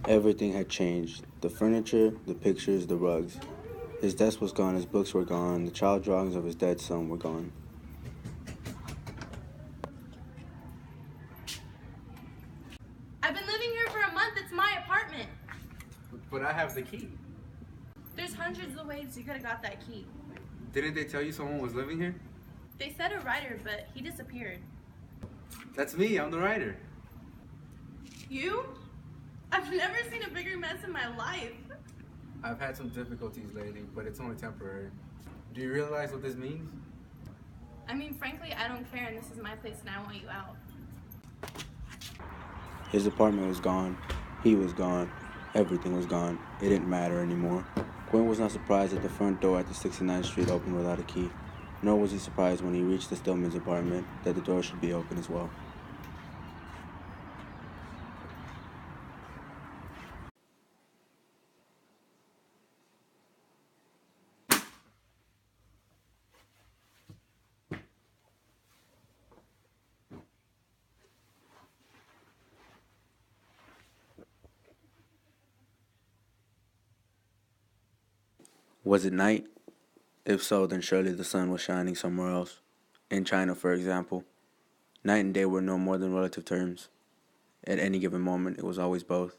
Everything had changed. The furniture, the pictures, the rugs. His desk was gone, his books were gone, the child drawings of his dead son were gone. I've been living here for a month. It's my apartment. But I have the key. There's hundreds of ways you could have got that key. Didn't they tell you someone was living here? They said a writer, but he disappeared. That's me, I'm the writer. You? I've never seen a bigger mess in my life. I've had some difficulties lately, but it's only temporary. Do you realize what this means? I mean, frankly, I don't care, and this is my place, and I want you out. His apartment was gone. He was gone. Everything was gone. It didn't matter anymore. Gwen was not surprised that the front door at the 69th Street opened without a key. Nor was he surprised when he reached the Stillman's apartment that the door should be open as well. Was it night? If so, then surely the sun was shining somewhere else. In China, for example. Night and day were no more than relative terms. At any given moment, it was always both.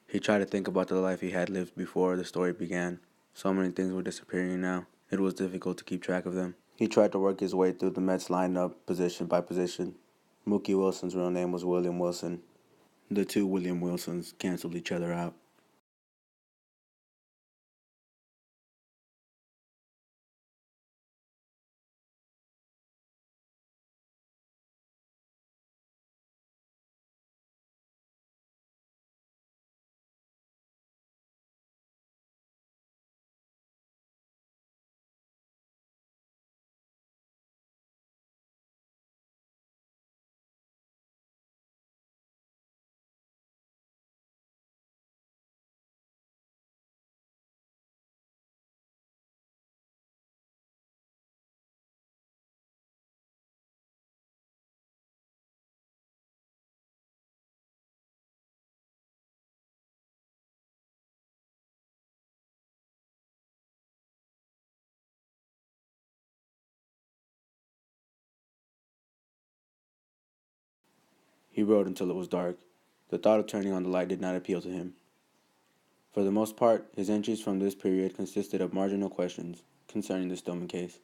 He tried to think about the life he had lived before the story began. So many things were disappearing now. It was difficult to keep track of them. He tried to work his way through the Mets lineup position by position. Mookie Wilson's real name was William Wilson. The two William Wilsons canceled each other out. He wrote until it was dark. The thought of turning on the light did not appeal to him. For the most part, his entries from this period consisted of marginal questions concerning the Stillman case.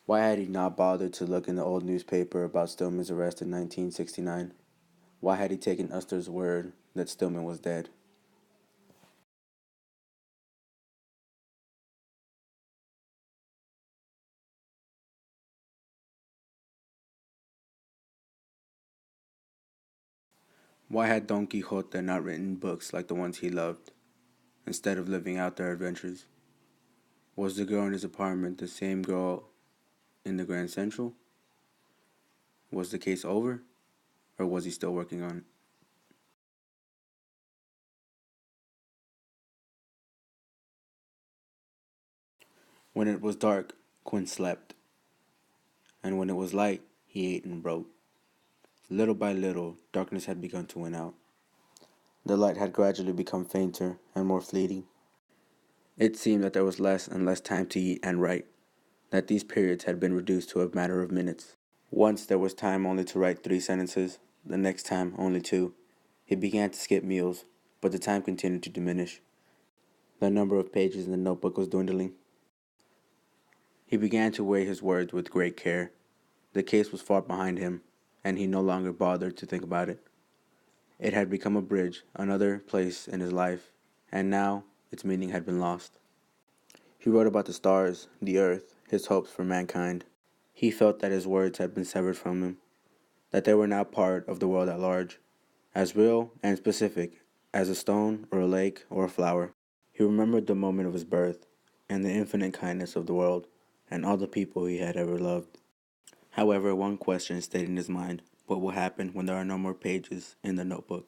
Why had he not bothered to look in the old newspaper about Stillman's arrest in 1969? Why had he taken Ustor's word that Stillman was dead? Why had Don Quixote not written books like the ones he loved, instead of living out their adventures? Was the girl in his apartment the same girl in the Grand Central? Was the case over, or was he still working on it? When it was dark, Quinn slept, and when it was light, he ate and wrote. Little by little, darkness had begun to win out. The light had gradually become fainter and more fleeting. It seemed that there was less and less time to eat and write, that these periods had been reduced to a matter of minutes. Once there was time only to write 3 sentences, the next time only 2. He began to skip meals, but the time continued to diminish. The number of pages in the notebook was dwindling. He began to weigh his words with great care. The case was far behind him, and he no longer bothered to think about it. It had become a bridge, another place in his life, and now its meaning had been lost. He wrote about the stars, the earth, his hopes for mankind. He felt that his words had been severed from him, that they were now part of the world at large, as real and specific as a stone or a lake or a flower. He remembered the moment of his birth, and the infinite kindness of the world, and all the people he had ever loved. However, one question stayed in his mind: what will happen when there are no more pages in the notebook?